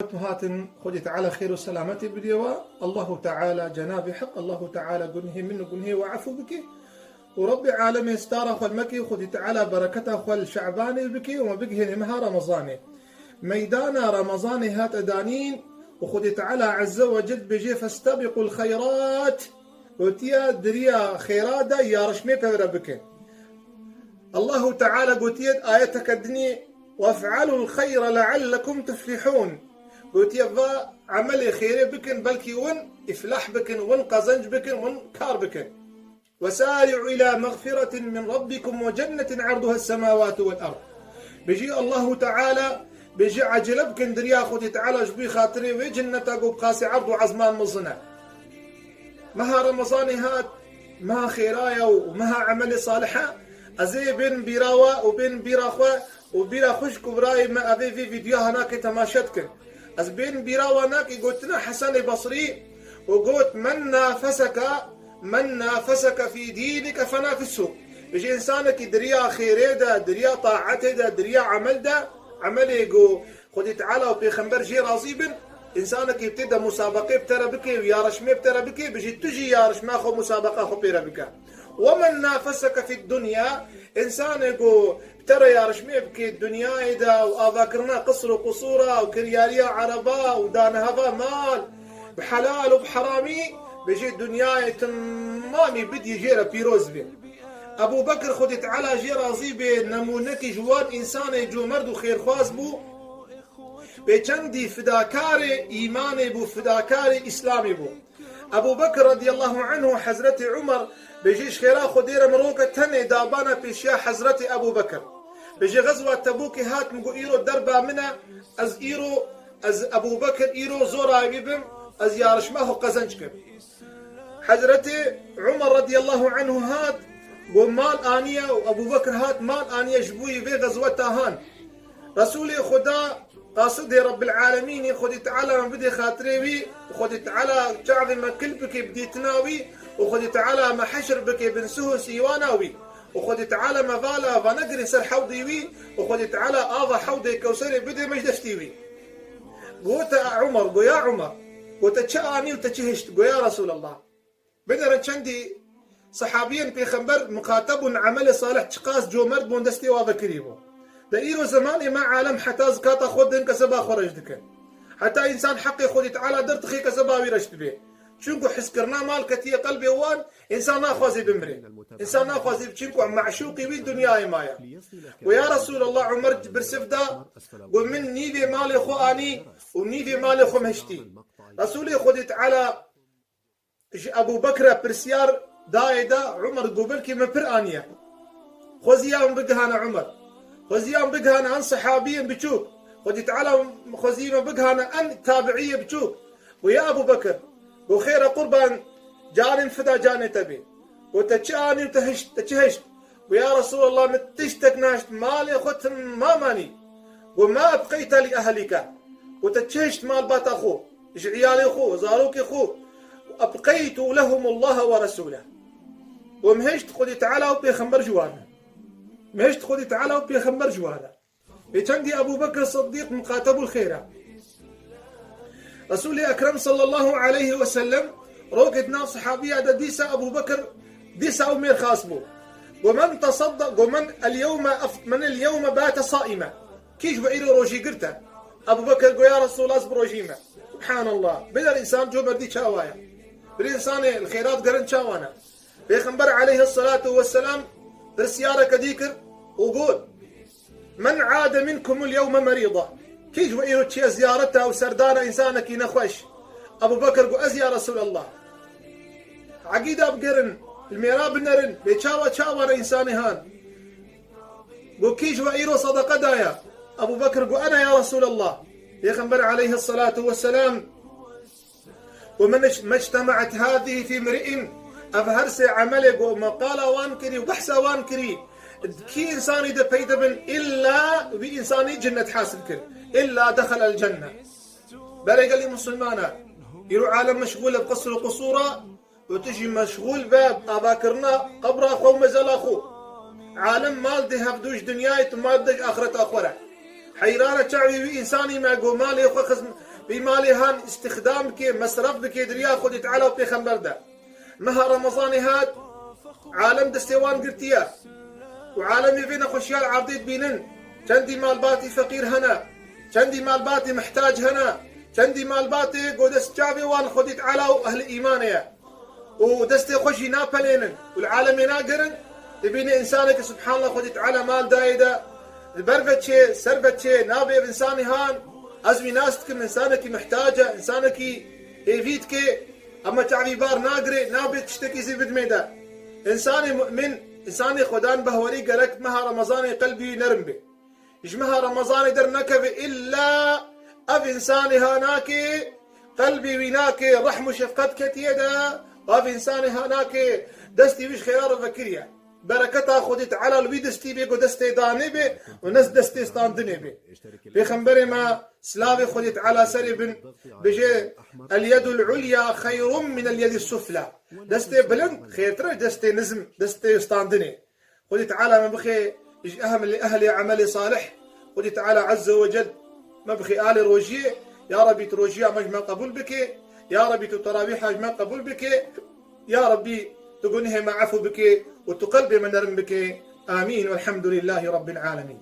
هاتن خدي تعالى خير وسلامتي بديوا الله تعالى جنابي حق الله تعالى قنه منه قنه وعفو بك وربي عالمي ستاره خل مكي خدي تعالى بركته خل شعباني بك وما بقه نمها رمضاني ميدانا رمضاني هات أدانين وخدي تعالى عز وجل بجي فاستبقوا الخيرات وتيا دريا خيرادا يا رشمي بك الله تعالى قلتيت آيتك الدني وافعلوا الخير لعلكم تفلحون قلت يبا عملي خيري بكن بلكي ون إفلاح بكن ون قزنج بكن ون كار بكن وسارعوا إلى مغفرة من ربكم وجنة عرضها السماوات والأرض بيجي الله تعالى بيجي عجل بكن دريا خدي تعالى جبي خاطري وجنة قب قاسي عرض وعزمان مصنع مها رمضاني هات مها خيرايا ومها عملي صالحة أزي بين بيراوة وبين بيراخوة وبيرا خشك وبراي ما أبي في فيديو هناك تماشتكن از بين بيراوة هناك قلتنا حسن بصري وقلت من نافسك في دينك فنافسه بيجي إنسانك دريا خيري دا دريا طاعته دا دريا عمل دا عمل يقول خدي تعالى وبيخنبر جي راضيبن إنسانك يبتدى مسابقة بترى بكي ويا رشمي بترى بكي بيجي تجي يا رشما خو مسابقة خو بيرا بكا ومن نافسك في الدنيا إنسان يقول ترى يا رشمي بكي الدنيا إذا وأذاكرنا قصر وقصورة وكريالية عربا ودان هذا مال بحلال وبحرامي بيجي الدنيا تمامي بدي جيرا بيروز بي أبو بكر خدت على جيرا زيبي نمونتي جوان إنسان يجو مرد وخير خواز بو بيجندي فداكاري إيماني بو فداكاري إسلامي بو أبو بكر رضي الله عنه حزرة عمر بيجيش خيرا خديرة مروكة تني دابانا بيشيا حزرة أبو بكر بيجي غزوة تبوك هات مقو إيرو دربا منا از أبو بكر إيرو زورا يبيبم از يارش ماهو قزنجكم حزرة عمر رضي الله عنه هات قو مال آنية وأبو بكر هات مال آنية جبوي في غزوة تاهان رسولي خدا قاصدي رب العالمين خدي تعالى من بدي خاطريوي وخدي تعالى شعبي ما كل بكي بدي تناوي وخدي تعالى ما حشر بكي بنسوه سيواناوي وخدي تعالى ما فالا فنقري سر حوضيوي وخدي تعالى آضا حوضي كوسري بدي مجدشتيوي قوت عمر قو يا عمر قوت تشاني وتشهشت قو يا رسول الله بدر تشندي صحابيا في خنبر مخاطب عمل صالح تشقاس جو مرد بوندستي وذكريبو ده إيرو زماني ما عالم حتى زكاة خودن كسبا خرج دكن حتى إنسان حقي خودي تعالى درت خي كسبا ويرشت به شنكو حسكرنا مال كتي قلبي وان إنسان ناخذ بمري إنسان ناخذ بشنكو معشوقي بالدنيا مايا ويا رسول الله عمر برسفدا قل من نيفي مالي خو آني ونيفي مالي خو مهشتي رسولي خودي تعالى أبو بكر برسيار دايدا عمر قبلكي مبر آنية خوزيام بقهانا عمر خزيان بقهانا عن صحابيا بشوك خدي تعالى خزيما بقهانا عن تابعية بشوك ويا أبو بكر وخير قربان جاني فدا جاني تبي وتشاني وتشهشت ويا رسول الله متشتك ناشت مالي خدت ما ماني وما أبقيت لأهلك وتشهشت مال بات أخوه إيش عيالي أخوه زاروك أخوه وأبقيت لهم الله ورسوله ومهشت خدي تعالى وبيخمر جوانا مهشت خدي تعالى وبيخمر جوانا بيتندي أبو بكر الصديق مقاتب الخيرة رسول أكرم صلى الله عليه وسلم روكت ناس صحابية ديسا أبو بكر ديسا أمير خاصبه ومن تصدق ومن اليوم بات صائمة كيش بإيرو روجي قرته أبو بكر قو يا رسول الله اصبر روجيمة سبحان الله بدا الإنسان جو بردي شاوايا بالإنسان الخيرات قرن شاوانا بيخنبر عليه الصلاة والسلام بالسيارة كديكر وقول من عاد منكم اليوم مريضة كيج وإيرو تشي زيارتها وسردانة إنسانك ينخوش أبو بكر قو أز يا رسول الله عقيدة بقرن الميراب النرن بيتشاوى تشاوى إنساني هان قو كيج وإيرو صدقة دايا أبو بكر قو أنا يا رسول الله يخنبر عليه الصلاة والسلام ومن ما اجتمعت هذه في امرئ أفهرس عمله ومقالة وانكري وبحثة وانكري كي إنساني ده بيدبن إلا بإنساني جنة حاسب كر إلا دخل الجنة بلغ لي مسلمانا يروح عالم مشغول بقصر وقصورة وتجي مشغول باب أذاكرنا قبر أخو مزال أخو عالم مال ده هفدوش دنياي تمادج آخرة أخوره حيرانة شعبي إنساني ما قو مالي بمالي هان استخدام بك مصرف بك دريا خدت على وبيخنبر ده مها رمضان هاد عالم دستيوان قرتيا وعالم يفينا خشيال عرضيت بينن كندي مال باتي فقير هنا كندي مال باتي محتاج هنا كندي مال باتي قدس جابي وان خدت على أهل إيمانيا ودستي خشي نابلينن والعالم يناقرن تبيني إنسانك سبحان الله خدت على مال دايدا البرفت شيء سرفت شيء نابي بإنساني هان أزمي ناستكم إنسانك محتاجة إنسانك هيفيتك أما تعبي بار ناقري نابي تشتكي زي بدميدا إنساني مؤمن إنساني خدان بهوري قالك مها رمضاني قلبي نرم به إجمها رمضاني در نكبي إلا أف إنساني هاناكي قلبي ويناكي رحم وشفقتك تيدا وأف إنساني هاناكي دستي ويش خيار فكريا بركتها خدت على الوي دستي بيقو دستي داني بي ونس دستي ستاندني بي بخنبري ما سلافي خدت على سرب بجي اليد العليا خير من اليد السفلى دستي بلند خير ترى دستي نزم دستي ستاندني خدت على ما بخي إج أهم لأهلي عملي صالح خدت على عز وجل ما بخي آل روجيه يا ربي تروجيا مجمع قبول بك يا ربي تتراويح مجمع قبول بك يا ربي تقنها مع عفو بك وتقلبي من نرم بك آمين والحمد لله رب العالمين.